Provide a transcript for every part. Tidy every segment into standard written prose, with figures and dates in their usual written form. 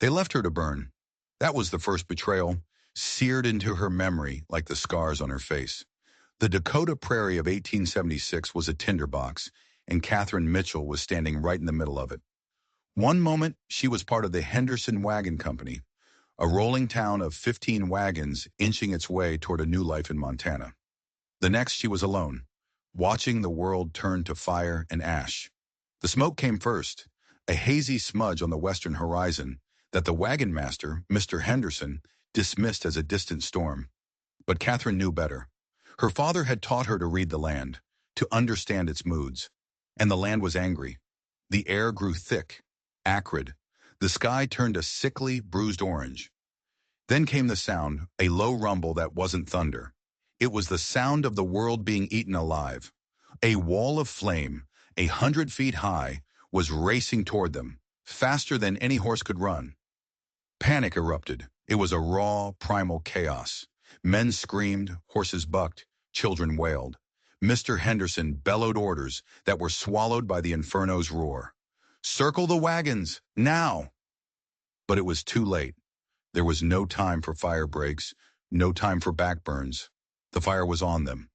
They left her to burn. That was the first betrayal, seared into her memory like the scars on her face. The Dakota Prairie of 1876 was a tinderbox, and Catherine Mitchell was standing right in the middle of it. One moment, she was part of the Henderson Wagon Company, a rolling town of 15 wagons inching its way toward a new life in Montana. The next, she was alone, watching the world turn to fire and ash. The smoke came first, a hazy smudge on the western horizon that the wagon master, Mr. Henderson, dismissed as a distant storm. But Catherine knew better. Her father had taught her to read the land, to understand its moods. And the land was angry. The air grew thick, acrid. The sky turned a sickly, bruised orange. Then came the sound, a low rumble that wasn't thunder. It was the sound of the world being eaten alive. A wall of flame, 100 feet high, was racing toward them, faster than any horse could run. Panic erupted. It was a raw, primal chaos. Men screamed, horses bucked, children wailed. Mr. Henderson bellowed orders that were swallowed by the inferno's roar. "Circle the wagons, now!" But it was too late. There was no time for fire breaks, no time for backburns. The fire was on them.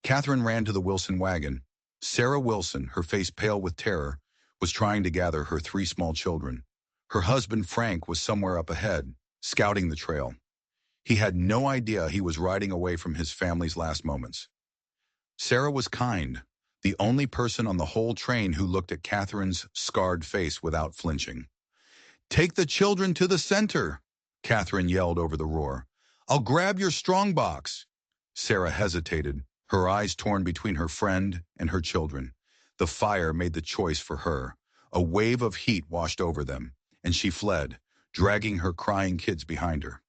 Catherine ran to the Wilson wagon. Sarah Wilson, her face pale with terror, was trying to gather her 3 small children. Her husband, Frank, was somewhere up ahead, scouting the trail. He had no idea he was riding away from his family's last moments. Sarah was kind, the only person on the whole train who looked at Catherine's scarred face without flinching. "Take the children to the center," Catherine yelled over the roar. "I'll grab your strongbox." Sarah hesitated, her eyes torn between her friend and her children. The fire made the choice for her. A wave of heat washed over them, and she fled, dragging her crying kids behind her.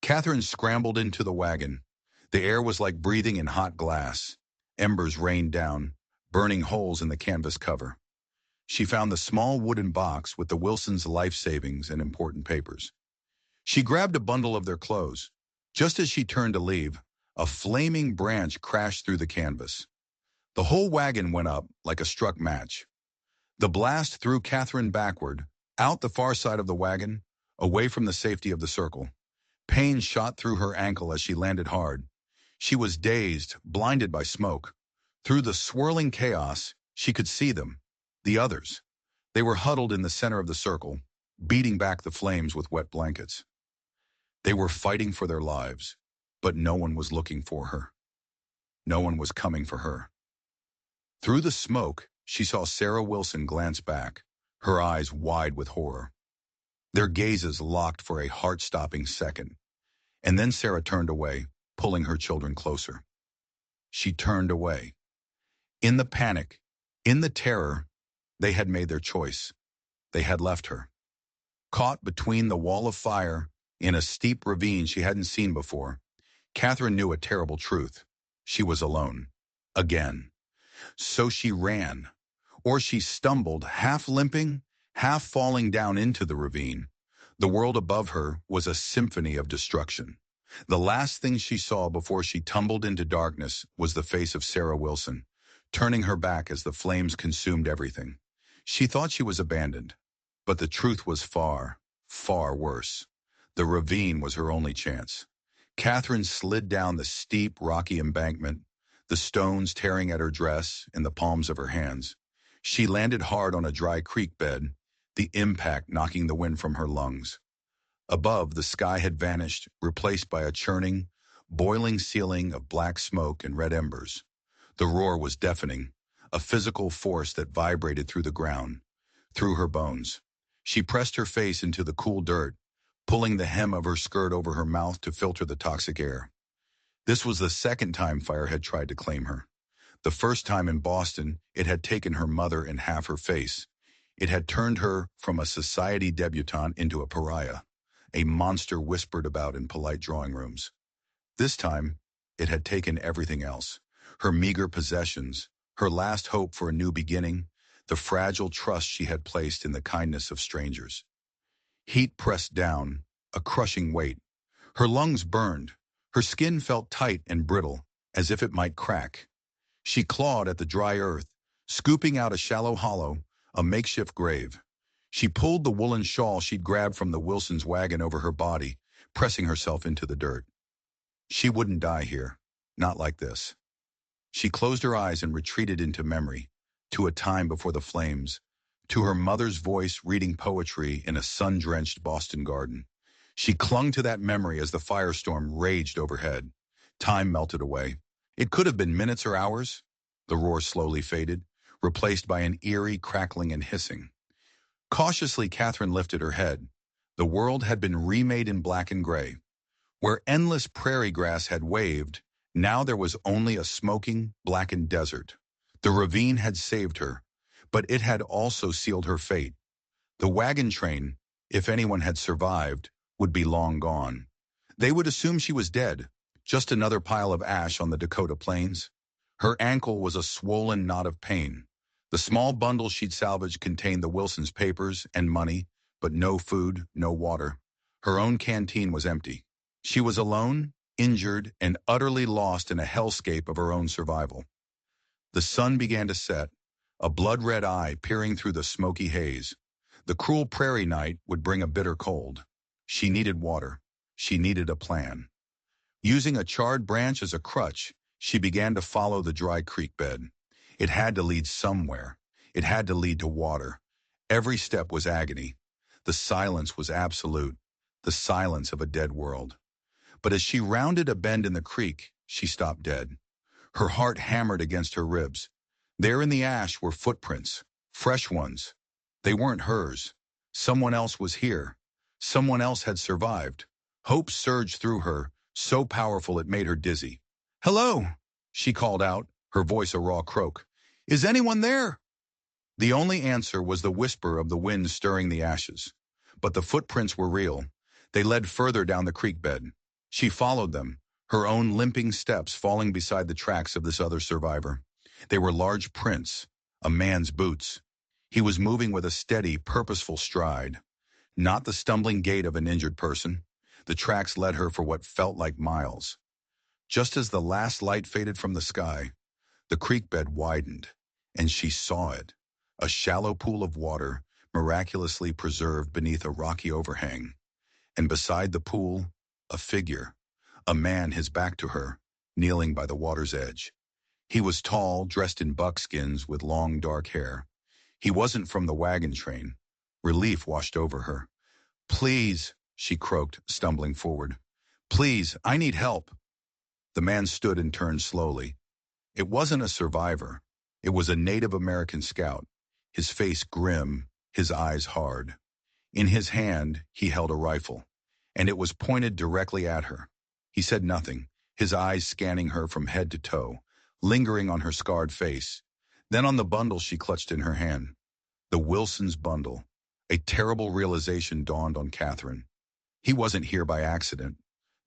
Catherine scrambled into the wagon. The air was like breathing in hot glass. Embers rained down, burning holes in the canvas cover. She found the small wooden box with the Wilsons' life savings and important papers. She grabbed a bundle of their clothes. Just as she turned to leave, a flaming branch crashed through the canvas. The whole wagon went up like a struck match. The blast threw Catherine backward, out the far side of the wagon, away from the safety of the circle. Pain shot through her ankle as she landed hard. She was dazed, blinded by smoke. Through the swirling chaos, she could see them, the others. They were huddled in the center of the circle, beating back the flames with wet blankets. They were fighting for their lives, but no one was looking for her. No one was coming for her. Through the smoke, she saw Sarah Wilson glance back, her eyes wide with horror. Their gazes locked for a heart-stopping second, and then Sarah turned away, pulling her children closer. She turned away. In the panic, in the terror, they had made their choice. They had left her. Caught between the wall of fire, in a steep ravine she hadn't seen before, Catherine knew a terrible truth. She was alone. Again. So she ran. Or she stumbled, half limping, half falling down into the ravine. The world above her was a symphony of destruction. The last thing she saw before she tumbled into darkness was the face of Sarah Wilson, turning her back as the flames consumed everything. She thought she was abandoned, but the truth was far, far worse. The ravine was her only chance. Catherine slid down the steep, rocky embankment, the stones tearing at her dress and the palms of her hands. She landed hard on a dry creek bed, the impact knocking the wind from her lungs. Above, the sky had vanished, replaced by a churning, boiling ceiling of black smoke and red embers. The roar was deafening, a physical force that vibrated through the ground, through her bones. She pressed her face into the cool dirt, pulling the hem of her skirt over her mouth to filter the toxic air. This was the second time fire had tried to claim her. The first time in Boston, it had taken her mother and half her face. It had turned her from a society debutante into a pariah, a monster whispered about in polite drawing rooms. This time, it had taken everything else. Her meager possessions, her last hope for a new beginning, the fragile trust she had placed in the kindness of strangers. Heat pressed down, a crushing weight. Her lungs burned. Her skin felt tight and brittle, as if it might crack. She clawed at the dry earth, scooping out a shallow hollow, a makeshift grave. She pulled the woolen shawl she'd grabbed from the Wilsons' wagon over her body, pressing herself into the dirt. She wouldn't die here. Not like this. She closed her eyes and retreated into memory, to a time before the flames, to her mother's voice reading poetry in a sun-drenched Boston garden. She clung to that memory as the firestorm raged overhead. Time melted away. It could have been minutes or hours. The roar slowly faded, replaced by an eerie crackling and hissing. Cautiously, Catherine lifted her head. The world had been remade in black and gray. Where endless prairie grass had waved, now there was only a smoking, blackened desert. The ravine had saved her, but it had also sealed her fate. The wagon train, if anyone had survived, would be long gone. They would assume she was dead, just another pile of ash on the Dakota plains. Her ankle was a swollen knot of pain. The small bundle she'd salvaged contained the Wilsons' papers and money, but no food, no water. Her own canteen was empty. She was alone, injured, and utterly lost in a hellscape of her own survival. The sun began to set, a blood-red eye peering through the smoky haze. The cruel prairie night would bring a bitter cold. She needed water. She needed a plan. Using a charred branch as a crutch, she began to follow the dry creek bed. It had to lead somewhere. It had to lead to water. Every step was agony. The silence was absolute, the silence of a dead world. But as she rounded a bend in the creek, she stopped dead. Her heart hammered against her ribs. There in the ash were footprints, fresh ones. They weren't hers. Someone else was here. Someone else had survived. Hope surged through her, so powerful it made her dizzy. "Hello," she called out, her voice a raw croak. "Is anyone there?" The only answer was the whisper of the wind stirring the ashes. But the footprints were real. They led further down the creek bed. She followed them, her own limping steps falling beside the tracks of this other survivor. They were large prints, a man's boots. He was moving with a steady, purposeful stride. Not the stumbling gait of an injured person. The tracks led her for what felt like miles. Just as the last light faded from the sky, the creek bed widened, and she saw it. A shallow pool of water, miraculously preserved beneath a rocky overhang. And beside the pool, a figure, a man, his back to her, kneeling by the water's edge. He was tall, dressed in buckskins with long dark hair. He wasn't from the wagon train. Relief washed over her. "Please," she croaked, stumbling forward. "Please, I need help." The man stood and turned slowly. It wasn't a survivor. It was a Native American scout, his face grim, his eyes hard. In his hand, he held a rifle, and it was pointed directly at her. He said nothing, his eyes scanning her from head to toe, lingering on her scarred face, then on the bundle she clutched in her hand. The Wilsons' bundle. A terrible realization dawned on Catherine. He wasn't here by accident.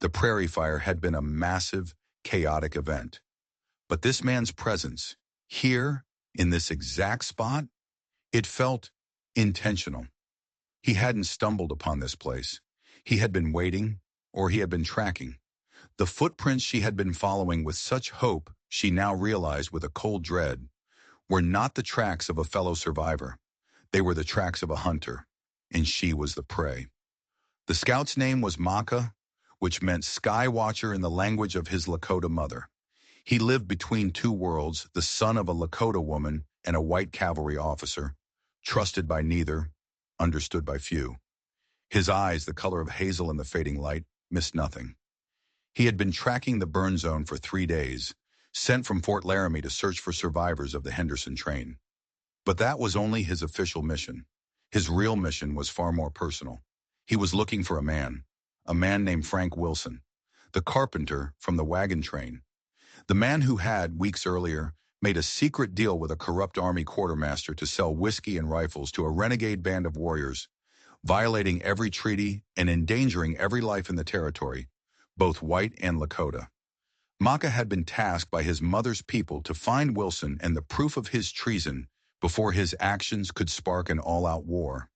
The prairie fire had been a massive, chaotic event. But this man's presence, here, in this exact spot, it felt intentional. He hadn't stumbled upon this place. He had been waiting, or he had been tracking. The footprints she had been following with such hope, she now realized with a cold dread, were not the tracks of a fellow survivor. They were the tracks of a hunter, and she was the prey. The scout's name was Maka, which meant sky watcher in the language of his Lakota mother. He lived between two worlds, the son of a Lakota woman and a white cavalry officer, trusted by neither, understood by few. His eyes, the color of hazel in the fading light, missed nothing. He had been tracking the burn zone for 3 days, sent from Fort Laramie to search for survivors of the Henderson train. But that was only his official mission. His real mission was far more personal. He was looking for a man named Frank Wilson, the carpenter from the wagon train. The man who had, weeks earlier, made a secret deal with a corrupt army quartermaster to sell whiskey and rifles to a renegade band of warriors, violating every treaty and endangering every life in the territory, both white and Lakota. Maka had been tasked by his mother's people to find Wilson and the proof of his treason before his actions could spark an all-out war.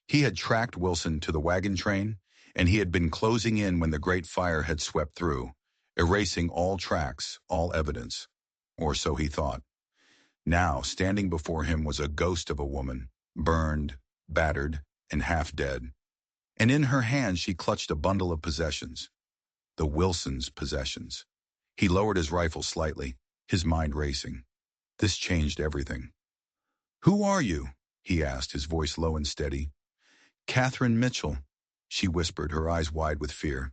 He had tracked Wilson to the wagon train, and he had been closing in when the Great Fire had swept through, erasing all tracks, all evidence. Or so he thought. Now, standing before him was a ghost of a woman, burned, battered and half dead. And in her hand she clutched a bundle of possessions. The Wilsons' possessions. He lowered his rifle slightly, his mind racing. This changed everything. "Who are you?" he asked, his voice low and steady. "Catherine Mitchell," she whispered, her eyes wide with fear.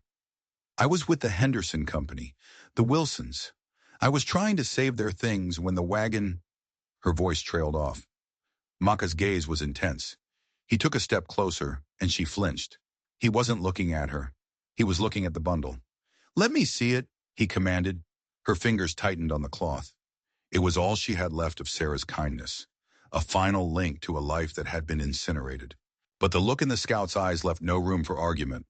"I was with the Henderson Company, the Wilsons. I was trying to save their things when the wagon—" Her voice trailed off. Maka's gaze was intense. He took a step closer, and she flinched. He wasn't looking at her. He was looking at the bundle. "Let me see it," he commanded. Her fingers tightened on the cloth. It was all she had left of Sarah's kindness, a final link to a life that had been incinerated. But the look in the scout's eyes left no room for argument.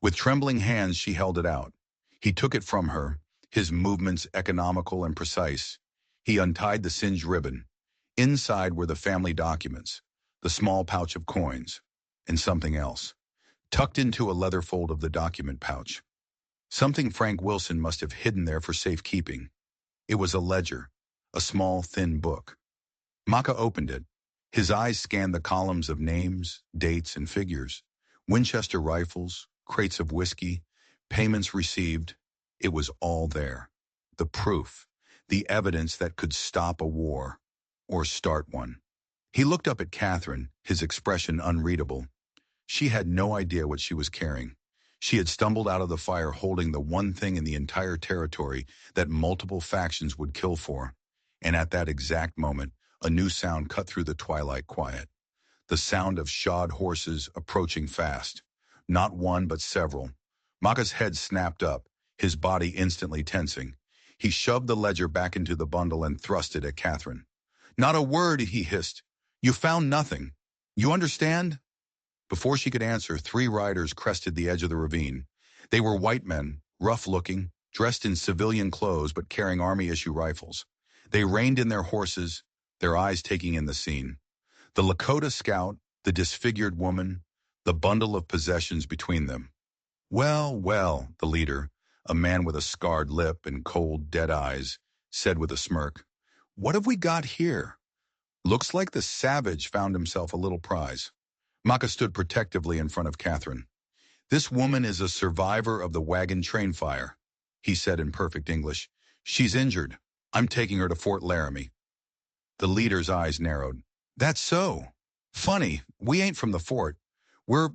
With trembling hands, she held it out. He took it from her, his movements economical and precise. He untied the singed ribbon. Inside were the family documents, the small pouch of coins, and something else, tucked into a leather fold of the document pouch. Something Frank Wilson must have hidden there for safekeeping. It was a ledger, a small, thin book. Maka opened it. His eyes scanned the columns of names, dates, and figures. Winchester rifles, crates of whiskey, payments received. It was all there. The proof, the evidence that could stop a war, or start one. He looked up at Catherine, his expression unreadable. She had no idea what she was carrying. She had stumbled out of the fire holding the one thing in the entire territory that multiple factions would kill for. And at that exact moment, a new sound cut through the twilight quiet. The sound of shod horses approaching fast. Not one, but several. Maka's head snapped up, his body instantly tensing. He shoved the ledger back into the bundle and thrust it at Catherine. "Not a word," he hissed. "You found nothing. You understand?" Before she could answer, 3 riders crested the edge of the ravine. They were white men, rough-looking, dressed in civilian clothes but carrying Army-issue rifles. They reined in their horses, their eyes taking in the scene. The Lakota scout, the disfigured woman, the bundle of possessions between them. "Well, well," the leader, a man with a scarred lip and cold, dead eyes, said with a smirk. "What have we got here? Looks like the savage found himself a little prize." Maka stood protectively in front of Catherine. "This woman is a survivor of the wagon train fire," he said in perfect English. "She's injured. I'm taking her to Fort Laramie." The leader's eyes narrowed. "That's so. Funny, we ain't from the fort. We're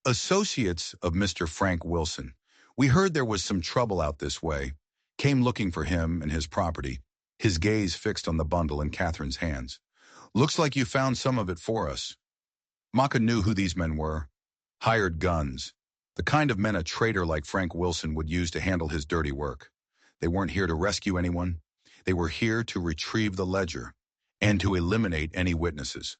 associates of Mr. Frank Wilson. We heard there was some trouble out this way. Came looking for him and his property." His gaze fixed on the bundle in Catherine's hands. "Looks like you found some of it for us." Maka knew who these men were. Hired guns. The kind of men a traitor like Frank Wilson would use to handle his dirty work. They weren't here to rescue anyone. They were here to retrieve the ledger and to eliminate any witnesses.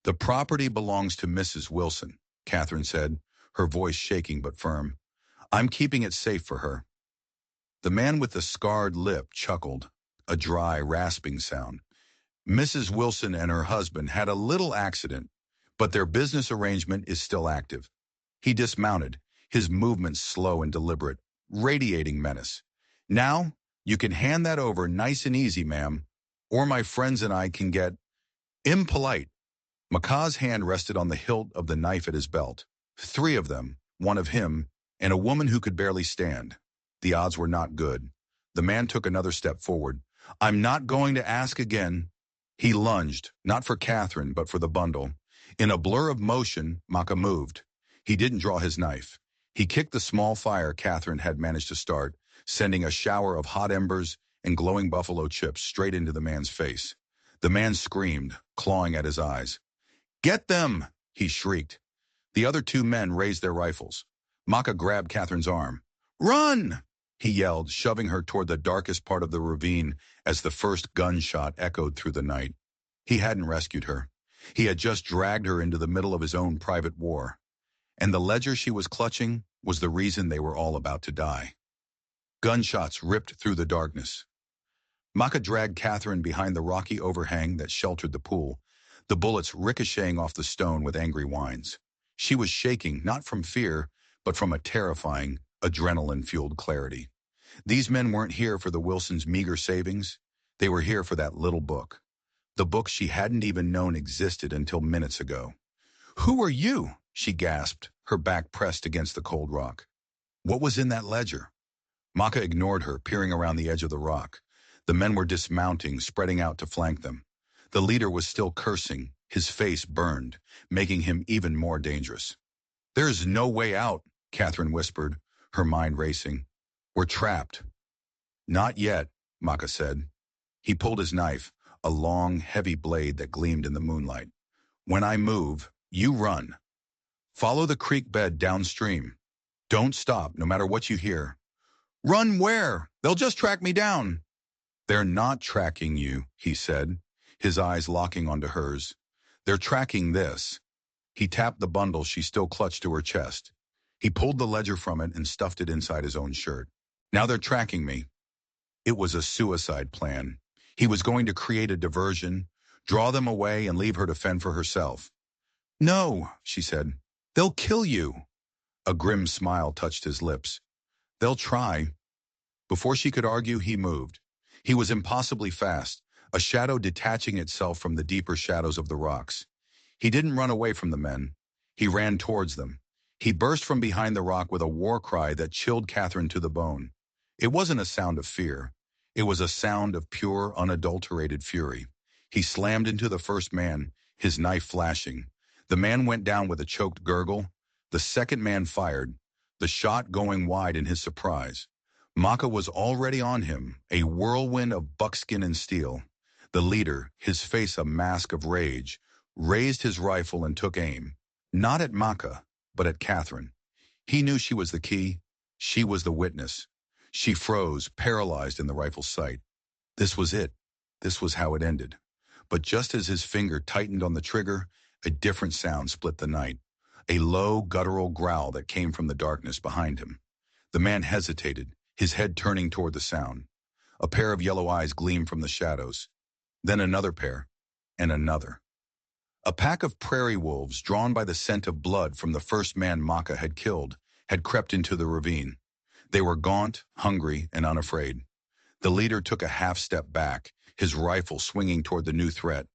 "The property belongs to Mrs. Wilson," Catherine said, her voice shaking but firm. "I'm keeping it safe for her." The man with the scarred lip chuckled, a dry, rasping sound. "Mrs. Wilson and her husband had a little accident, but their business arrangement is still active." He dismounted, his movements slow and deliberate, radiating menace. "Now, you can hand that over nice and easy, ma'am, or my friends and I can get impolite." Maka's hand rested on the hilt of the knife at his belt. 3 of them, one of him, and a woman who could barely stand. The odds were not good. The man took another step forward. "I'm not going to ask again." He lunged, not for Catherine, but for the bundle. In a blur of motion, Maka moved. He didn't draw his knife. He kicked the small fire Catherine had managed to start, sending a shower of hot embers and glowing buffalo chips straight into the man's face. The man screamed, clawing at his eyes. "Get them!" he shrieked. The other 2 men raised their rifles. Maka grabbed Catherine's arm. "Run!" he yelled, shoving her toward the darkest part of the ravine as the first gunshot echoed through the night. He hadn't rescued her. He had just dragged her into the middle of his own private war. And the ledger she was clutching was the reason they were all about to die. Gunshots ripped through the darkness. Maka dragged Catherine behind the rocky overhang that sheltered the pool, the bullets ricocheting off the stone with angry whines. She was shaking, not from fear, but from a terrifying, adrenaline-fueled clarity. These men weren't here for the Wilsons' meager savings. They were here for that little book. The book she hadn't even known existed until minutes ago. Who are you? She gasped, her back pressed against the cold rock. What was in that ledger? Maka ignored her, peering around the edge of the rock. The men were dismounting, spreading out to flank them. The leader was still cursing, his face burned, making him even more dangerous. There's no way out, Catherine whispered, her mind racing. We're trapped. Not yet, Maka said. He pulled his knife, a long, heavy blade that gleamed in the moonlight. When I move, you run. Follow the creek bed downstream. Don't stop, no matter what you hear. Run where? They'll just track me down. They're not tracking you, he said, his eyes locking onto hers. They're tracking this. He tapped the bundle she still clutched to her chest. He pulled the ledger from it and stuffed it inside his own shirt. Now they're tracking me. It was a suicide plan. He was going to create a diversion, draw them away and leave her to fend for herself. No, she said. They'll kill you. A grim smile touched his lips. They'll try. Before she could argue, he moved. He was impossibly fast, a shadow detaching itself from the deeper shadows of the rocks. He didn't run away from the men. He ran towards them. He burst from behind the rock with a war cry that chilled Catherine to the bone. It wasn't a sound of fear. It was a sound of pure, unadulterated fury. He slammed into the first man, his knife flashing. The man went down with a choked gurgle. The second man fired, the shot going wide in his surprise. Maka was already on him, a whirlwind of buckskin and steel. The leader, his face a mask of rage, raised his rifle and took aim, not at Maka, but at Catherine. He knew she was the key. She was the witness. She froze, paralyzed in the rifle's sight. This was it. This was how it ended. But just as his finger tightened on the trigger, a different sound split the night. A low, guttural growl that came from the darkness behind him. The man hesitated, his head turning toward the sound. A pair of yellow eyes gleamed from the shadows. Then another pair, and another. A pack of prairie wolves, drawn by the scent of blood from the first man Maka had killed, had crept into the ravine. They were gaunt, hungry, and unafraid. The leader took a half-step back, his rifle swinging toward the new threat.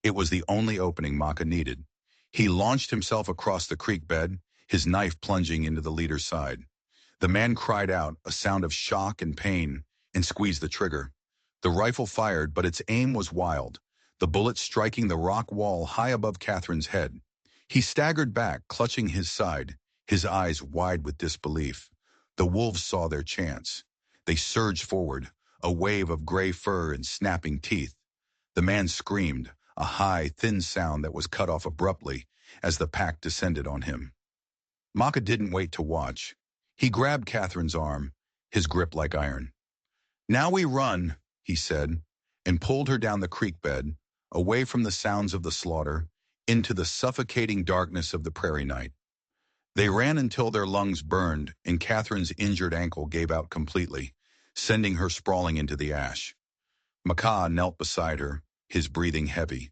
It was the only opening Maka needed. He launched himself across the creek bed, his knife plunging into the leader's side. The man cried out, a sound of shock and pain, and squeezed the trigger. The rifle fired, but its aim was wild, the bullet striking the rock wall high above Catherine's head. He staggered back, clutching his side, his eyes wide with disbelief. The wolves saw their chance. They surged forward, a wave of gray fur and snapping teeth. The man screamed, a high, thin sound that was cut off abruptly as the pack descended on him. Maka didn't wait to watch. He grabbed Catherine's arm, his grip like iron. Now we run, he said, and pulled her down the creek bed, away from the sounds of the slaughter, into the suffocating darkness of the prairie night. They ran until their lungs burned and Catherine's injured ankle gave out completely, sending her sprawling into the ash. Maka knelt beside her, his breathing heavy.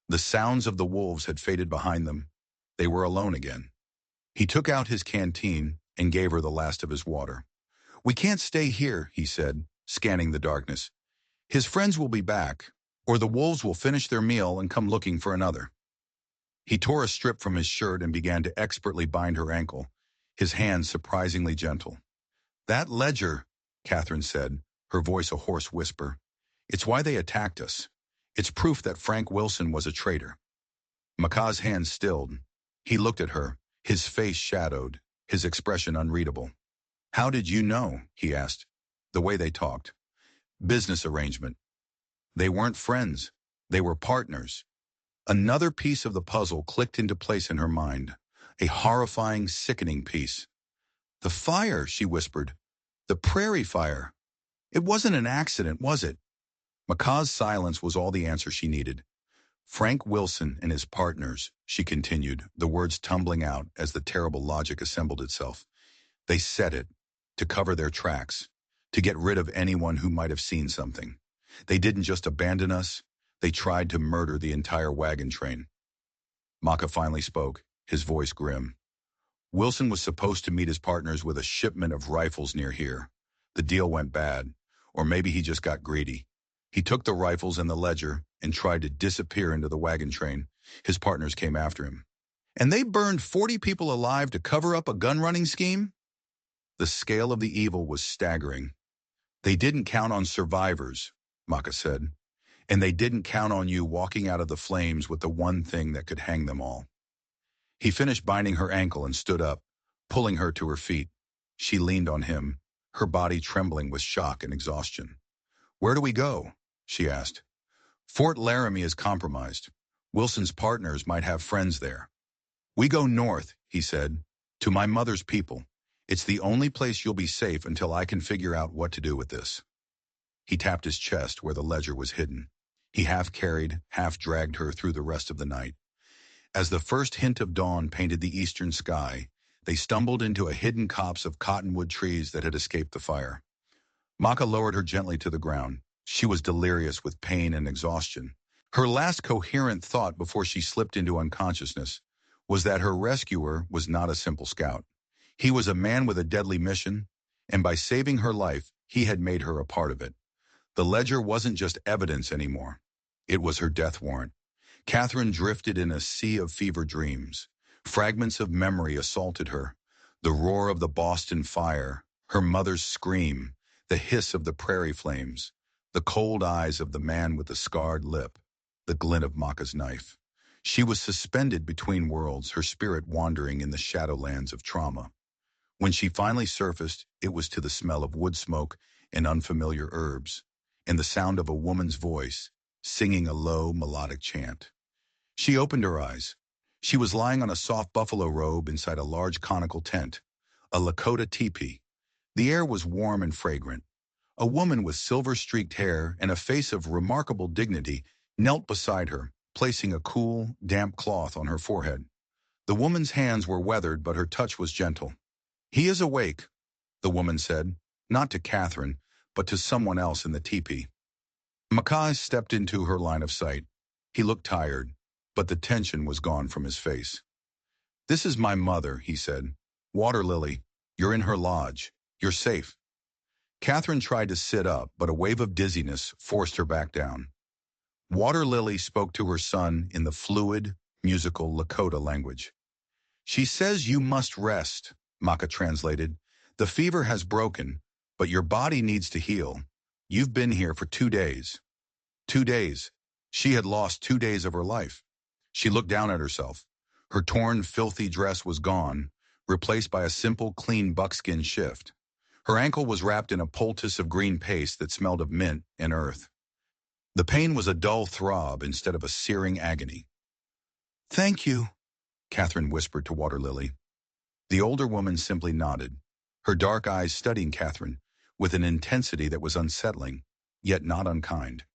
The sounds of the wolves had faded behind them. They were alone again. He took out his canteen and gave her the last of his water. We can't stay here, he said, scanning the darkness. His friends will be back, or the wolves will finish their meal and come looking for another. He tore a strip from his shirt and began to expertly bind her ankle, his hands surprisingly gentle. That ledger, Catherine said, her voice a hoarse whisper. It's why they attacked us. It's proof that Frank Wilson was a traitor. Maka's hands stilled. He looked at her, his face shadowed, his expression unreadable. How did you know? He asked. The way they talked. Business arrangement. They weren't friends. They were partners. Another piece of the puzzle clicked into place in her mind. A horrifying, sickening piece. The fire, she whispered. The prairie fire. It wasn't an accident, was it? Maka's silence was all the answer she needed. Frank Wilson and his partners, she continued, the words tumbling out as the terrible logic assembled itself. They set it, to cover their tracks, to get rid of anyone who might have seen something. They didn't just abandon us, they tried to murder the entire wagon train. Maka finally spoke, his voice grim. Wilson was supposed to meet his partners with a shipment of rifles near here. The deal went bad, or maybe he just got greedy. He took the rifles and the ledger and tried to disappear into the wagon train. His partners came after him. And they burned 40 people alive to cover up a gun-running scheme? The scale of the evil was staggering. They didn't count on survivors, Maka said, and they didn't count on you walking out of the flames with the one thing that could hang them all. He finished binding her ankle and stood up, pulling her to her feet. She leaned on him, her body trembling with shock and exhaustion. "Where do we go?" she asked. "Fort Laramie is compromised. Wilson's partners might have friends there." "We go north," he said, "to my mother's people. It's the only place you'll be safe until I can figure out what to do with this." He tapped his chest where the ledger was hidden. He half carried, half dragged her through the rest of the night. As the first hint of dawn painted the eastern sky, they stumbled into a hidden copse of cottonwood trees that had escaped the fire. Maka lowered her gently to the ground. She was delirious with pain and exhaustion. Her last coherent thought before she slipped into unconsciousness was that her rescuer was not a simple scout. He was a man with a deadly mission, and by saving her life, he had made her a part of it. The ledger wasn't just evidence anymore. It was her death warrant. Catherine drifted in a sea of fever dreams. Fragments of memory assaulted her. The roar of the Boston fire, her mother's scream, the hiss of the prairie flames, the cold eyes of the man with the scarred lip, the glint of Maka's knife. She was suspended between worlds, her spirit wandering in the shadowlands of trauma. When she finally surfaced, it was to the smell of wood smoke and unfamiliar herbs, and the sound of a woman's voice, singing a low, melodic chant. She opened her eyes. She was lying on a soft buffalo robe inside a large conical tent, a Lakota teepee. The air was warm and fragrant. A woman with silver-streaked hair and a face of remarkable dignity knelt beside her, placing a cool, damp cloth on her forehead. The woman's hands were weathered, but her touch was gentle. "He is awake," the woman said, not to Catherine, but to someone else in the teepee. Mackay stepped into her line of sight. He looked tired, but the tension was gone from his face. "This is my mother," he said. "Water Lily, you're in her lodge. You're safe." Catherine tried to sit up, but a wave of dizziness forced her back down. Water Lily spoke to her son in the fluid, musical Lakota language. "She says you must rest," Maka translated. "The fever has broken, but your body needs to heal. You've been here for 2 days." 2 days. She had lost 2 days of her life. She looked down at herself. Her torn, filthy dress was gone, replaced by a simple, clean buckskin shift. Her ankle was wrapped in a poultice of green paste that smelled of mint and earth. The pain was a dull throb instead of a searing agony. "Thank you," Catherine whispered to Water Lily. The older woman simply nodded, her dark eyes studying Catherine with an intensity that was unsettling, yet not unkind.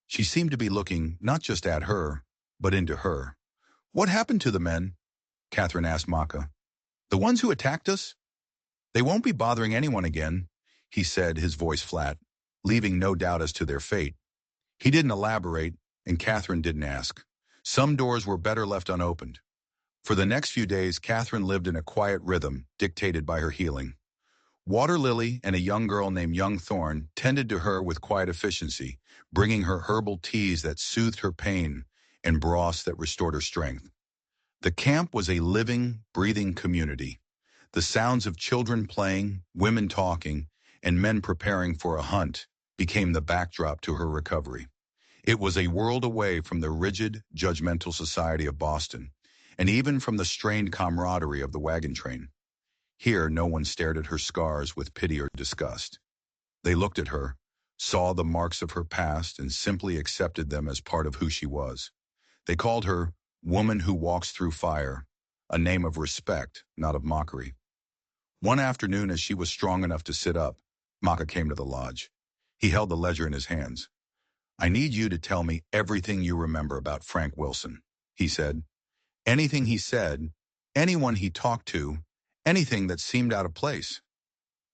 She seemed to be looking not just at her, but into her. "What happened to the men?" Catherine asked Maka. "The ones who attacked us?" "They won't be bothering anyone again," he said, his voice flat, leaving no doubt as to their fate. He didn't elaborate, and Catherine didn't ask. Some doors were better left unopened. For the next few days, Catherine lived in a quiet rhythm, dictated by her healing. Water Lily and a young girl named Young Thorn tended to her with quiet efficiency, bringing her herbal teas that soothed her pain and broths that restored her strength. The camp was a living, breathing community. The sounds of children playing, women talking, and men preparing for a hunt became the backdrop to her recovery. It was a world away from the rigid, judgmental society of Boston, and even from the strained camaraderie of the wagon train. Here, no one stared at her scars with pity or disgust. They looked at her, saw the marks of her past, and simply accepted them as part of who she was. They called her Woman Who Walks Through Fire, a name of respect, not of mockery. One afternoon, as she was strong enough to sit up, Maka came to the lodge. He held the ledger in his hands. "I need you to tell me everything you remember about Frank Wilson," he said. "Anything he said, anyone he talked to, anything that seemed out of place."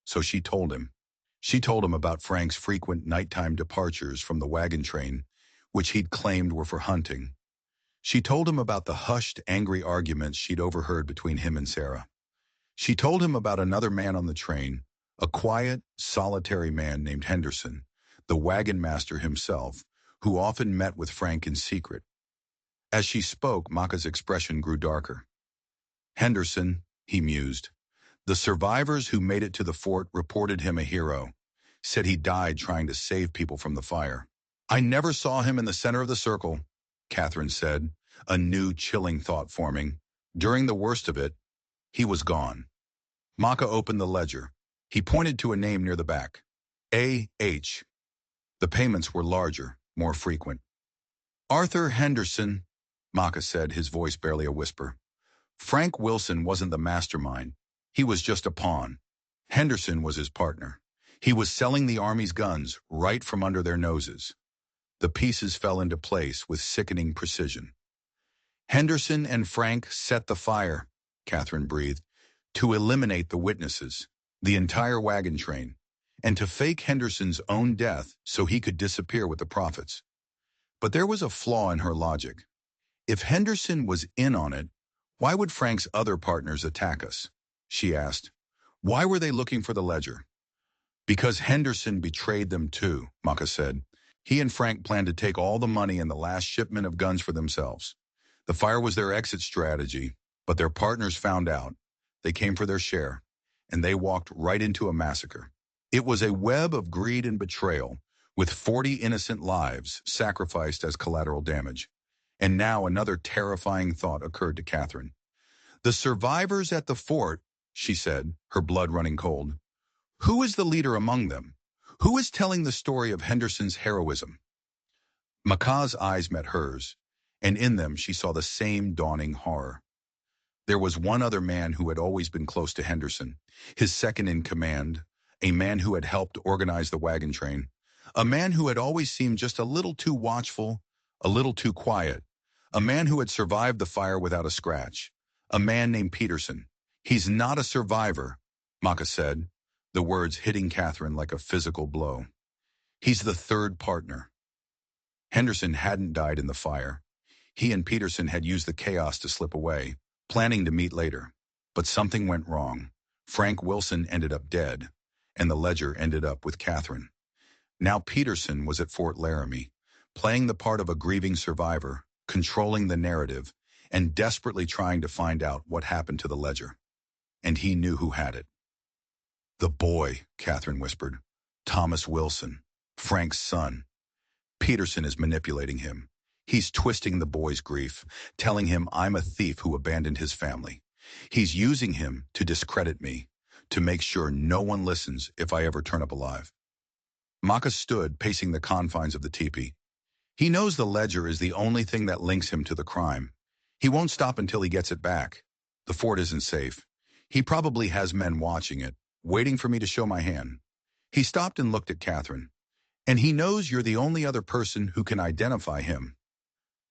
So she told him. She told him about Frank's frequent nighttime departures from the wagon train, which he'd claimed were for hunting. She told him about the hushed, angry arguments she'd overheard between him and Sarah. She told him about another man on the train, a quiet, solitary man named Henderson, the wagon master himself, who often met with Frank in secret. As she spoke, Maka's expression grew darker. Henderson, he mused. The survivors who made it to the fort reported him a hero, said he died trying to save people from the fire. I never saw him in the center of the circle, Catherine said, a new chilling thought forming. During the worst of it, he was gone. Maka opened the ledger. He pointed to a name near the back. A.H. The payments were larger, more frequent. Arthur Henderson, Maka said, his voice barely a whisper. Frank Wilson wasn't the mastermind. He was just a pawn. Henderson was his partner. He was selling the Army's guns right from under their noses. The pieces fell into place with sickening precision. Henderson and Frank set the fire, Catherine breathed, to eliminate the witnesses, the entire wagon train, and to fake Henderson's own death so he could disappear with the profits. But there was a flaw in her logic. If Henderson was in on it, why would Frank's other partners attack us? She asked. Why were they looking for the ledger? Because Henderson betrayed them too, Maka said. He and Frank planned to take all the money and the last shipment of guns for themselves. The fire was their exit strategy, but their partners found out. They came for their share, and they walked right into a massacre. It was a web of greed and betrayal, with 40 innocent lives sacrificed as collateral damage. And now another terrifying thought occurred to Catherine. The survivors at the fort, she said, her blood running cold. Who is the leader among them? Who is telling the story of Henderson's heroism? Maka's eyes met hers, and in them she saw the same dawning horror. There was one other man who had always been close to Henderson, his second in command, a man who had helped organize the wagon train, a man who had always seemed just a little too watchful, a little too quiet, a man who had survived the fire without a scratch, a man named Peterson. He's not a survivor, Maka said, the words hitting Catherine like a physical blow. He's the third partner. Henderson hadn't died in the fire. He and Peterson had used the chaos to slip away, planning to meet later. But something went wrong. Frank Wilson ended up dead, and the ledger ended up with Catherine. Now Peterson was at Fort Laramie, playing the part of a grieving survivor, controlling the narrative, and desperately trying to find out what happened to the ledger. And he knew who had it. The boy, Catherine whispered. Thomas Wilson, Frank's son. Peterson is manipulating him. He's twisting the boy's grief, telling him I'm a thief who abandoned his family. He's using him to discredit me, to make sure no one listens if I ever turn up alive. Maka stood, pacing the confines of the teepee. He knows the ledger is the only thing that links him to the crime. He won't stop until he gets it back. The fort isn't safe. He probably has men watching it, waiting for me to show my hand. He stopped and looked at Catherine. And he knows you're the only other person who can identify him.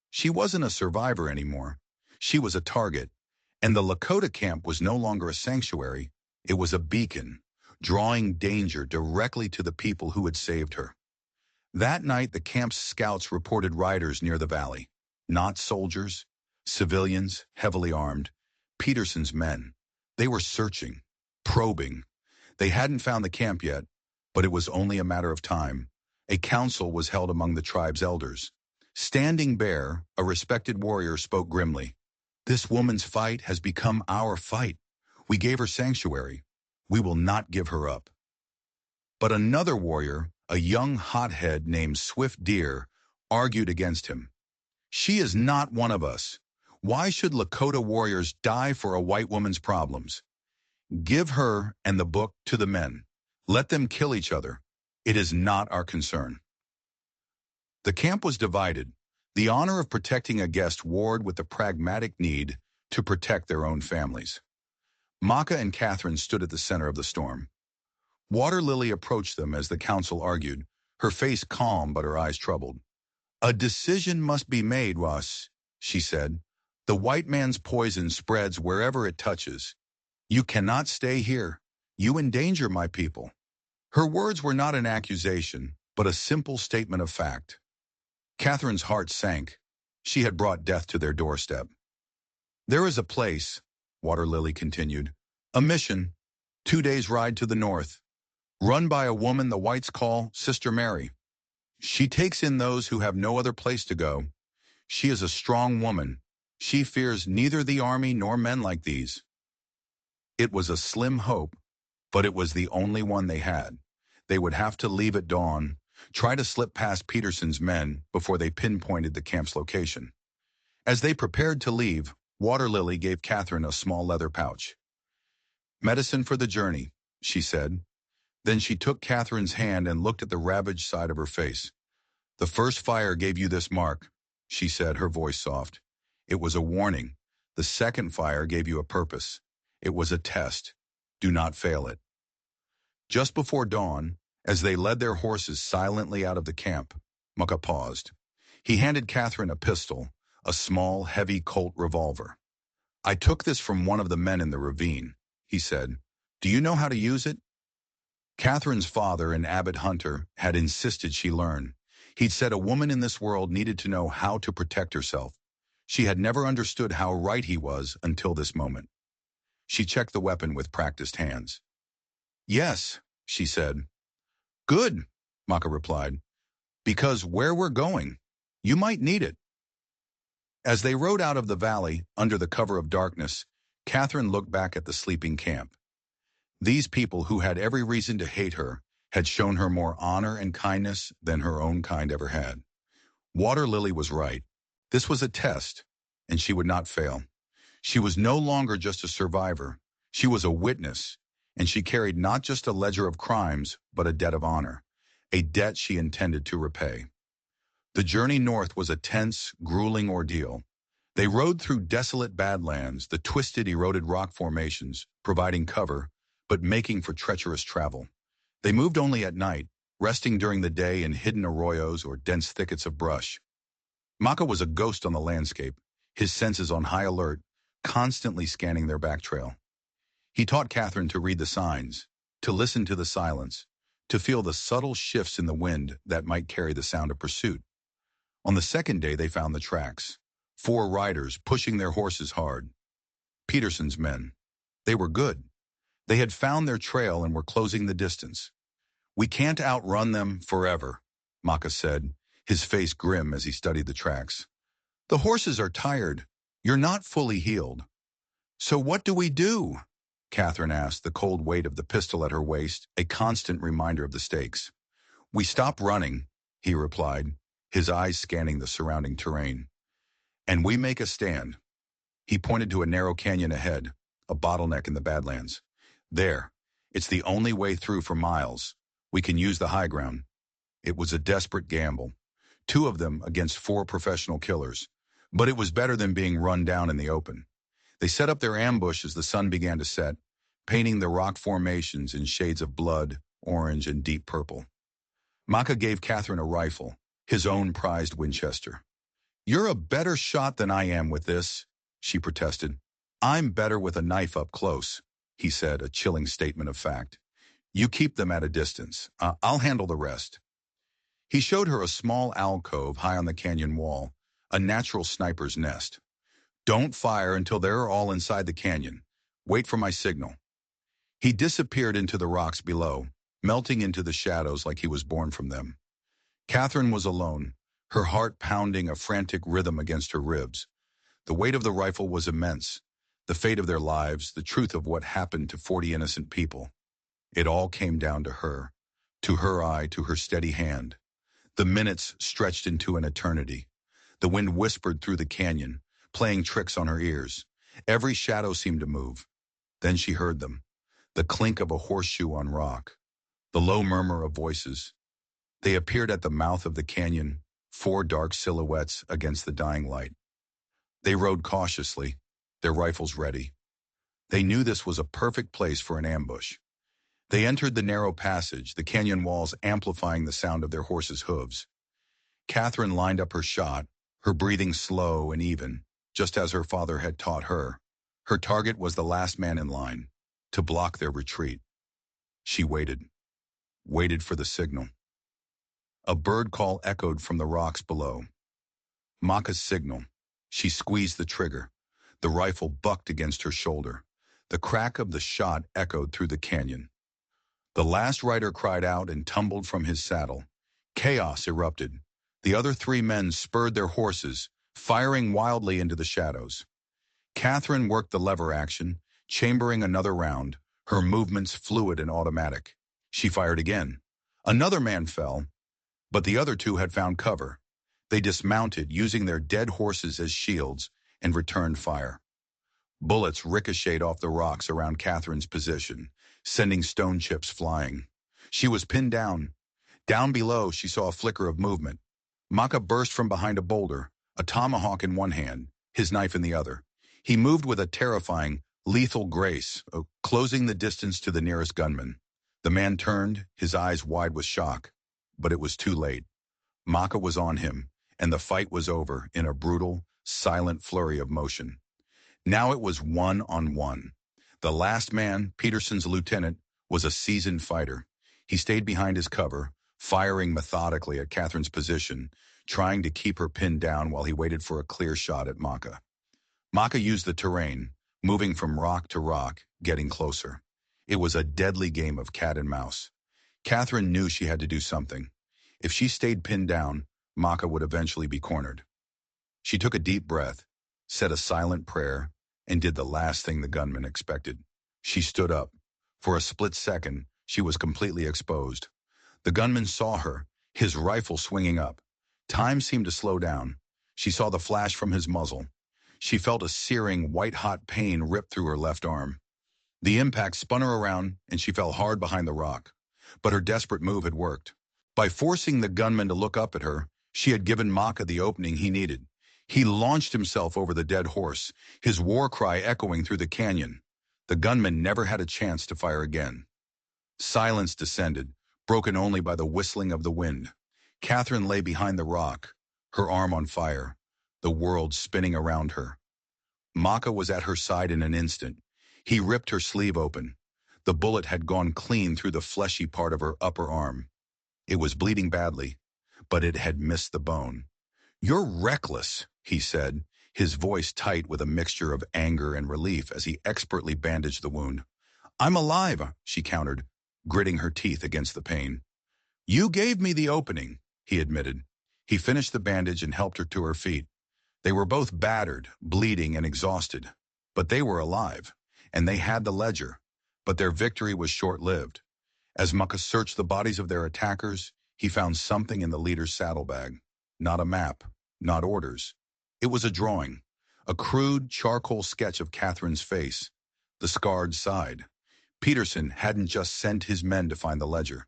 She wasn't a survivor anymore. She was a target. And the Lakota camp was no longer a sanctuary. It was a beacon, drawing danger directly to the people who had saved her. That night, the camp's scouts reported riders near the valley. Not soldiers, civilians, heavily armed. Peterson's men. They were searching, probing. They hadn't found the camp yet, but it was only a matter of time. A council was held among the tribe's elders. Standing Bear, a respected warrior, spoke grimly. This woman's fight has become our fight. We gave her sanctuary. We will not give her up. But another warrior, a young hothead named Swift Deer, argued against him. She is not one of us. Why should Lakota warriors die for a white woman's problems? Give her and the book to the men. Let them kill each other. It is not our concern. The camp was divided. The honor of protecting a guest warred with the pragmatic need to protect their own families. Maka and Catherine stood at the center of the storm. Water Lily approached them as the council argued, her face calm but her eyes troubled. A decision must be made, Ross, she said. The white man's poison spreads wherever it touches. You cannot stay here. You endanger my people. Her words were not an accusation, but a simple statement of fact. Catherine's heart sank. She had brought death to their doorstep. There is a place, Water Lily continued, a mission, 2 days' ride to the north, run by a woman the whites call Sister Mary. She takes in those who have no other place to go. She is a strong woman. She fears neither the army nor men like these. It was a slim hope, but it was the only one they had. They would have to leave at dawn, try to slip past Peterson's men before they pinpointed the camp's location. As they prepared to leave, Water Lily gave Catherine a small leather pouch. "Medicine for the journey," she said. Then she took Catherine's hand and looked at the ravaged side of her face. "The first fire gave you this mark," she said, her voice soft. "It was a warning. The second fire gave you a purpose. It was a test. Do not fail it." Just before dawn, as they led their horses silently out of the camp, Mucka paused. He handed Catherine a pistol, a small, heavy Colt revolver. "I took this from one of the men in the ravine," he said. "Do you know how to use it?" Catherine's father, an abbot hunter, had insisted she learn. He'd said a woman in this world needed to know how to protect herself. She had never understood how right he was until this moment. She checked the weapon with practiced hands. "Yes," she said. "Good," Maka replied, "because where we're going, you might need it." As they rode out of the valley, under the cover of darkness, Catherine looked back at the sleeping camp. These people who had every reason to hate her had shown her more honor and kindness than her own kind ever had. Water Lily was right. This was a test, and she would not fail. She was no longer just a survivor. She was a witness, and she carried not just a ledger of crimes, but a debt of honor, a debt she intended to repay. The journey north was a tense, grueling ordeal. They rode through desolate badlands, the twisted, eroded rock formations, providing cover, but making for treacherous travel. They moved only at night, resting during the day in hidden arroyos or dense thickets of brush. Maka was a ghost on the landscape, his senses on high alert, constantly scanning their back trail. He taught Catherine to read the signs, to listen to the silence, to feel the subtle shifts in the wind that might carry the sound of pursuit. On the second day they found the tracks. 4 riders pushing their horses hard. Peterson's men. They were good. They had found their trail and were closing the distance. "We can't outrun them forever," Maka said, his face grim as he studied the tracks. "The horses are tired. You're not fully healed." "So what do we do?" Catherine asked, the cold weight of the pistol at her waist a constant reminder of the stakes. "We stop running," he replied, his eyes scanning the surrounding terrain. "And we make a stand." He pointed to a narrow canyon ahead, a bottleneck in the Badlands. "There. It's the only way through for miles. We can use the high ground." It was a desperate gamble. 2 of them against 4 professional killers. But it was better than being run down in the open. They set up their ambush as the sun began to set, painting the rock formations in shades of blood, orange, and deep purple. Maka gave Catherine a rifle, his own prized Winchester. "You're a better shot than I am with this," she protested. "I'm better with a knife up close," he said, a chilling statement of fact. "You keep them at a distance. I'll handle the rest." He showed her a small alcove high on the canyon wall, a natural sniper's nest. "Don't fire until they're all inside the canyon. Wait for my signal." He disappeared into the rocks below, melting into the shadows like he was born from them. Catherine was alone, her heart pounding a frantic rhythm against her ribs. The weight of the rifle was immense. The fate of their lives, the truth of what happened to 40 innocent people. It all came down to her eye, to her steady hand. The minutes stretched into an eternity. The wind whispered through the canyon, playing tricks on her ears. Every shadow seemed to move. Then she heard them. The clink of a horseshoe on rock. The low murmur of voices. They appeared at the mouth of the canyon, 4 dark silhouettes against the dying light. They rode cautiously, their rifles ready. They knew this was a perfect place for an ambush. They entered the narrow passage, the canyon walls amplifying the sound of their horses' hooves. Catherine lined up her shot, her breathing slow and even, just as her father had taught her. Her target was the last man in line, to block their retreat. She waited for the signal. A bird call echoed from the rocks below. Maka's signal. She squeezed the trigger. The rifle bucked against her shoulder. The crack of the shot echoed through the canyon. The last rider cried out and tumbled from his saddle. Chaos erupted. The other 3 men spurred their horses, firing wildly into the shadows. Catherine worked the lever action, chambering another round, her movements fluid and automatic. She fired again. Another man fell, but the other two had found cover. They dismounted, using their dead horses as shields, and returned fire. Bullets ricocheted off the rocks around Catherine's position, sending stone chips flying. She was pinned down. Down below, she saw a flicker of movement. Maka burst from behind a boulder, a tomahawk in one hand, his knife in the other. He moved with a terrifying, lethal grace, closing the distance to the nearest gunman. The man turned, his eyes wide with shock. But it was too late. Maka was on him, and the fight was over in a brutal, silent flurry of motion. Now it was one-on-one. The last man, Peterson's lieutenant, was a seasoned fighter. He stayed behind his cover, firing methodically at Catherine's position, trying to keep her pinned down while he waited for a clear shot at Maka. Maka used the terrain, moving from rock to rock, getting closer. It was a deadly game of cat and mouse. Catherine knew she had to do something. If she stayed pinned down, Maka would eventually be cornered. She took a deep breath, said a silent prayer, and did the last thing the gunman expected. She stood up. For a split second, she was completely exposed. The gunman saw her, his rifle swinging up. Time seemed to slow down. She saw the flash from his muzzle. She felt a searing, white-hot pain rip through her left arm. The impact spun her around, and she fell hard behind the rock. But her desperate move had worked. By forcing the gunman to look up at her, she had given Maka the opening he needed. He launched himself over the dead horse, his war cry echoing through the canyon. The gunman never had a chance to fire again. Silence descended, broken only by the whistling of the wind. Catherine lay behind the rock, her arm on fire, the world spinning around her. Maka was at her side in an instant. He ripped her sleeve open. The bullet had gone clean through the fleshy part of her upper arm. It was bleeding badly, but it had missed the bone. "You're reckless," he said, his voice tight with a mixture of anger and relief as he expertly bandaged the wound. "I'm alive," she countered, gritting her teeth against the pain. "You gave me the opening," he admitted. He finished the bandage and helped her to her feet. They were both battered, bleeding, and exhausted, but they were alive, and they had the ledger. But their victory was short-lived. As Maka searched the bodies of their attackers, he found something in the leader's saddlebag. Not a map, not orders. It was a drawing, a crude charcoal sketch of Catherine's face, the scarred side. Peterson hadn't just sent his men to find the ledger.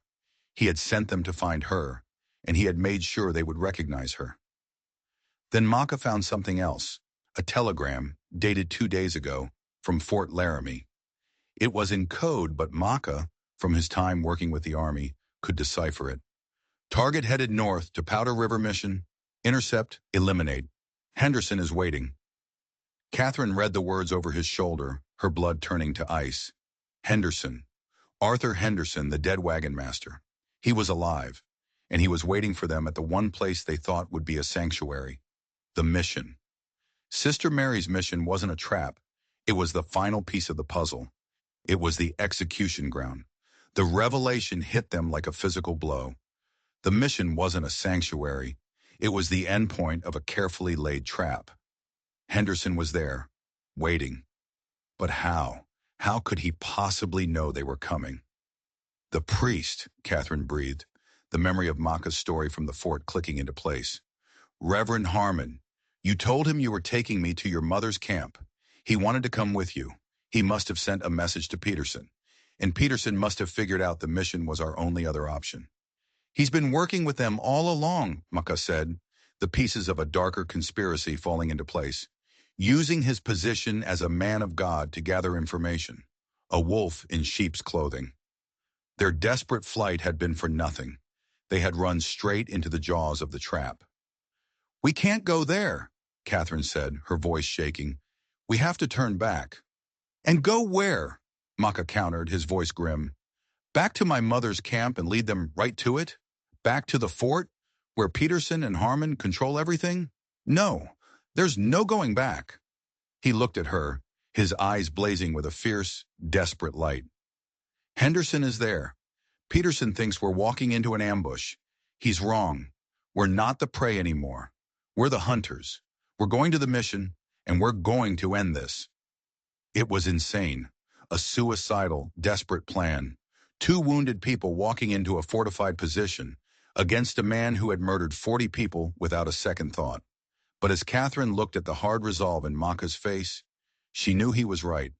He had sent them to find her, and he had made sure they would recognize her. Then Maka found something else, a telegram dated 2 days ago from Fort Laramie. It was in code, but Maka, from his time working with the Army, could decipher it. "Target headed north to Powder River Mission. Intercept, eliminate. Henderson is waiting." Catherine read the words over his shoulder, her blood turning to ice. Henderson. Arthur Henderson, the dead wagon master. He was alive, and he was waiting for them at the one place they thought would be a sanctuary. The mission. Sister Mary's mission wasn't a trap. It was the final piece of the puzzle. It was the execution ground. The revelation hit them like a physical blow. The mission wasn't a sanctuary. It was the endpoint of a carefully laid trap. Henderson was there, waiting. But how? How could he possibly know they were coming? "The priest," Catherine breathed, the memory of Maka's story from the fort clicking into place. "Reverend Harmon, you told him you were taking me to your mother's camp. He wanted to come with you. He must have sent a message to Peterson. And Peterson must have figured out the mission was our only other option." "He's been working with them all along," Maka said, the pieces of a darker conspiracy falling into place. "Using his position as a man of God to gather information. A wolf in sheep's clothing." Their desperate flight had been for nothing. They had run straight into the jaws of the trap. "We can't go there," Catherine said, her voice shaking. "We have to turn back." "And go where?" Maka countered, his voice grim. "Back to my mother's camp and lead them right to it? Back to the fort, where Peterson and Harmon control everything? No, there's no going back." He looked at her, his eyes blazing with a fierce, desperate light. "Henderson is there. Peterson thinks we're walking into an ambush. He's wrong. We're not the prey anymore. We're the hunters. We're going to the mission, and we're going to end this. It was insane. A suicidal, desperate plan. Two wounded people walking into a fortified position against a man who had murdered 40 people without a second thought. But as Catherine looked at the hard resolve in Maka's face, she knew he was right.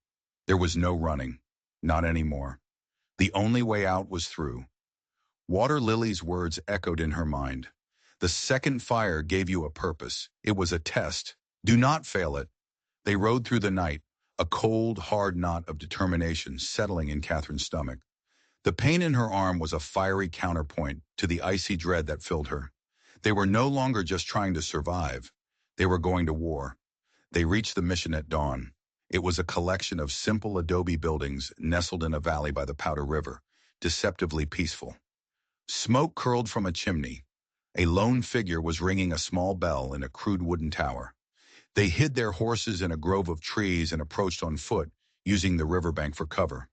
There was no running. Not anymore. The only way out was through. Water Lily's words echoed in her mind. The second fire gave you a purpose. It was a test. Do not fail it. They rode through the night, a cold, hard knot of determination settling in Catherine's stomach. The pain in her arm was a fiery counterpoint to the icy dread that filled her. They were no longer just trying to survive. They were going to war. They reached the mission at dawn. It was a collection of simple adobe buildings nestled in a valley by the Powder River, deceptively peaceful. Smoke curled from a chimney. A lone figure was ringing a small bell in a crude wooden tower. They hid their horses in a grove of trees and approached on foot, using the riverbank for cover.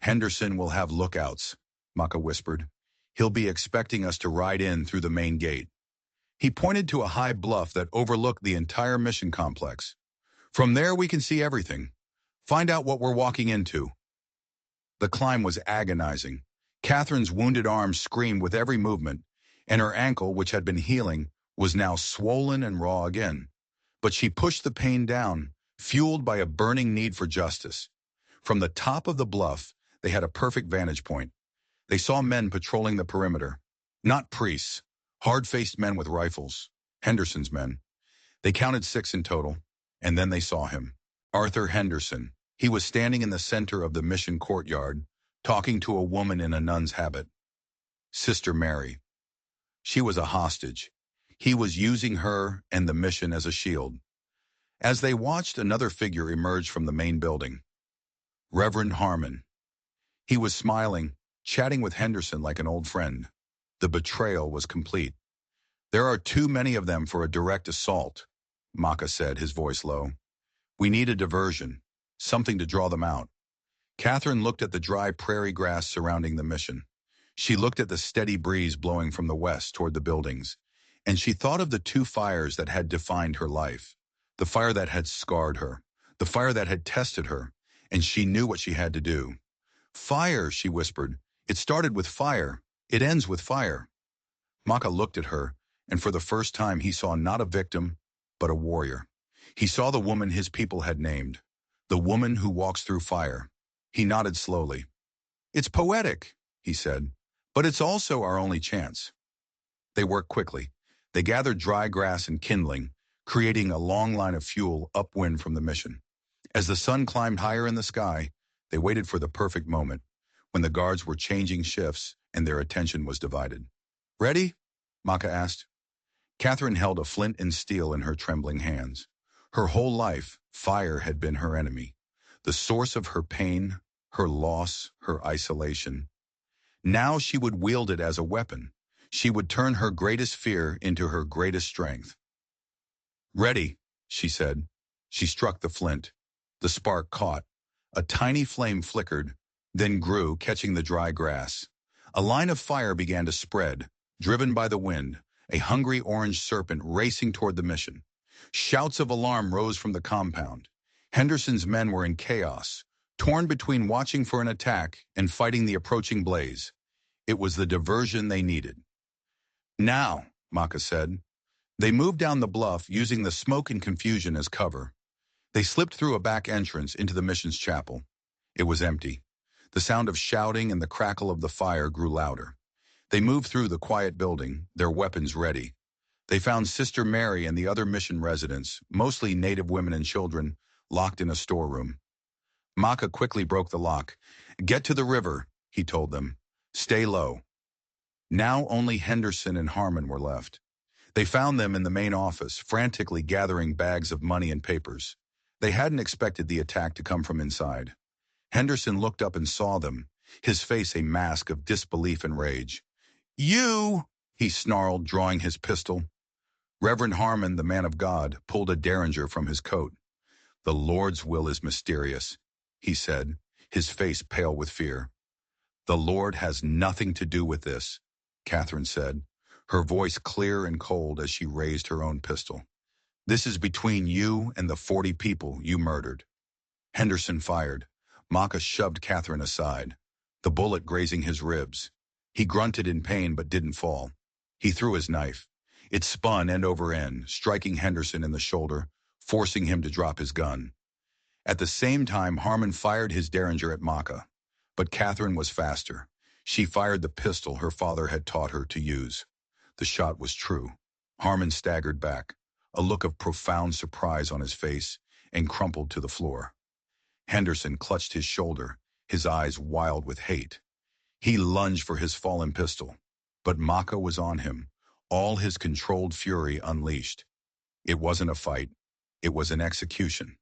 Henderson will have lookouts, Maka whispered. He'll be expecting us to ride in through the main gate. He pointed to a high bluff that overlooked the entire mission complex. From there we can see everything. Find out what we're walking into. The climb was agonizing. Catherine's wounded arm screamed with every movement, and her ankle, which had been healing, was now swollen and raw again. But she pushed the pain down, fueled by a burning need for justice. From the top of the bluff, they had a perfect vantage point. They saw men patrolling the perimeter. Not priests, hard-faced men with rifles. Henderson's men. They counted 6 in total, and then they saw him. Arthur Henderson. He was standing in the center of the mission courtyard, talking to a woman in a nun's habit. Sister Mary. She was a hostage. He was using her and the mission as a shield. As they watched, another figure emerge from the main building. Reverend Harmon. He was smiling, chatting with Henderson like an old friend. The betrayal was complete. There are too many of them for a direct assault, Maka said, his voice low. We need a diversion, something to draw them out. Catherine looked at the dry prairie grass surrounding the mission. She looked at the steady breeze blowing from the west toward the buildings, and she thought of the 2 fires that had defined her life. The fire that had scarred her, the fire that had tested her, and she knew what she had to do. Fire, she whispered. It started with fire. It ends with fire. Maka looked at her, and for the first time he saw not a victim, but a warrior. He saw the woman his people had named, the woman who walks through fire. He nodded slowly. It's poetic, he said, but it's also our only chance. They worked quickly. They gathered dry grass and kindling, creating a long line of fuel upwind from the mission. As the sun climbed higher in the sky, they waited for the perfect moment, when the guards were changing shifts and their attention was divided. Ready? Maka asked. Catherine held a flint and steel in her trembling hands. Her whole life, fire had been her enemy, the source of her pain, her loss, her isolation. Now she would wield it as a weapon. She would turn her greatest fear into her greatest strength. Ready, she said. She struck the flint. The spark caught. A tiny flame flickered, then grew, catching the dry grass. A line of fire began to spread, driven by the wind, a hungry orange serpent racing toward the mission. Shouts of alarm rose from the compound. Henderson's men were in chaos, torn between watching for an attack and fighting the approaching blaze. It was the diversion they needed. Now, Maka said. They moved down the bluff, using the smoke and confusion as cover. They slipped through a back entrance into the mission's chapel. It was empty. The sound of shouting and the crackle of the fire grew louder. They moved through the quiet building, their weapons ready. They found Sister Mary and the other mission residents, mostly native women and children, locked in a storeroom. Maka quickly broke the lock. Get to the river, he told them. Stay low. Now only Henderson and Harmon were left. They found them in the main office, frantically gathering bags of money and papers. They hadn't expected the attack to come from inside. Henderson looked up and saw them, his face a mask of disbelief and rage. You, he snarled, drawing his pistol. Reverend Harmon, the man of God, pulled a derringer from his coat. The Lord's will is mysterious, he said, his face pale with fear. The Lord has nothing to do with this, Catherine said, her voice clear and cold as she raised her own pistol. This is between you and the 40 people you murdered." Henderson fired. Maka shoved Catherine aside, the bullet grazing his ribs. He grunted in pain but didn't fall. He threw his knife. It spun end over end, striking Henderson in the shoulder, forcing him to drop his gun. At the same time, Harmon fired his Derringer at Maka. But Catherine was faster. She fired the pistol her father had taught her to use. The shot was true. Harmon staggered back, a look of profound surprise on his face, and crumpled to the floor. Henderson clutched his shoulder, his eyes wild with hate. He lunged for his fallen pistol, but Maka was on him, all his controlled fury unleashed. It wasn't a fight. It was an execution.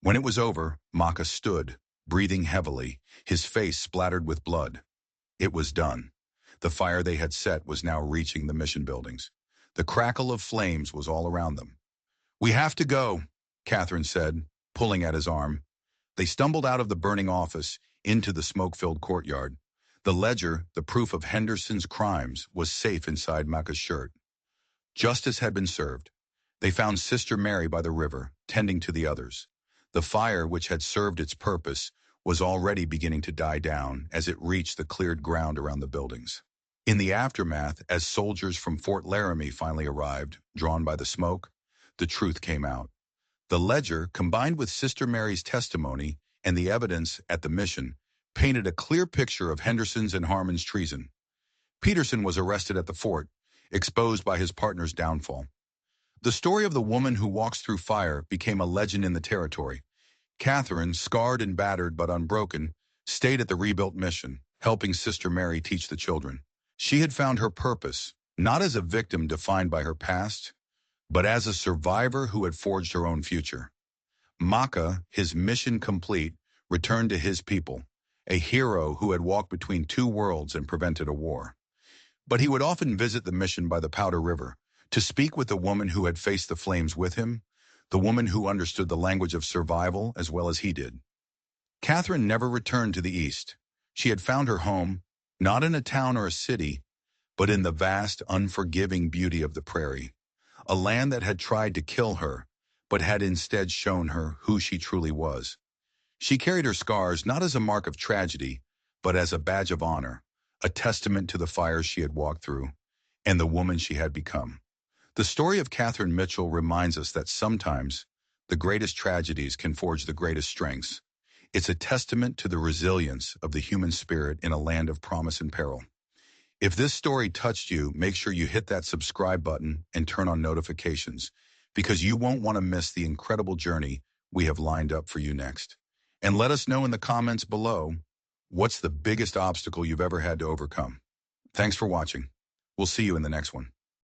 When it was over, Maka stood, breathing heavily, his face splattered with blood. It was done. The fire they had set was now reaching the mission buildings. The crackle of flames was all around them. "We have to go," Catherine said, pulling at his arm. They stumbled out of the burning office, into the smoke-filled courtyard. The ledger, the proof of Henderson's crimes, was safe inside Maka's shirt. Justice had been served. They found Sister Mary by the river, tending to the others. The fire, which had served its purpose, was already beginning to die down as it reached the cleared ground around the buildings. In the aftermath, as soldiers from Fort Laramie finally arrived, drawn by the smoke, the truth came out. The ledger, combined with Sister Mary's testimony and the evidence at the mission, painted a clear picture of Henderson's and Harmon's treason. Peterson was arrested at the fort, exposed by his partner's downfall. The story of the woman who walks through fire became a legend in the territory. Catherine, scarred and battered but unbroken, stayed at the rebuilt mission, helping Sister Mary teach the children. She had found her purpose, not as a victim defined by her past, but as a survivor who had forged her own future. Maka, his mission complete, returned to his people, a hero who had walked between two worlds and prevented a war. But he would often visit the mission by the Powder River, to speak with the woman who had faced the flames with him, the woman who understood the language of survival as well as he did. Catherine never returned to the East. She had found her home, not in a town or a city, but in the vast, unforgiving beauty of the prairie, a land that had tried to kill her, but had instead shown her who she truly was. She carried her scars not as a mark of tragedy, but as a badge of honor, a testament to the fires she had walked through, and the woman she had become. The story of Catherine Mitchell reminds us that sometimes the greatest tragedies can forge the greatest strengths. It's a testament to the resilience of the human spirit in a land of promise and peril. If this story touched you, make sure you hit that subscribe button and turn on notifications, because you won't want to miss the incredible journey we have lined up for you next. And let us know in the comments below, what's the biggest obstacle you've ever had to overcome? Thanks for watching. We'll see you in the next one.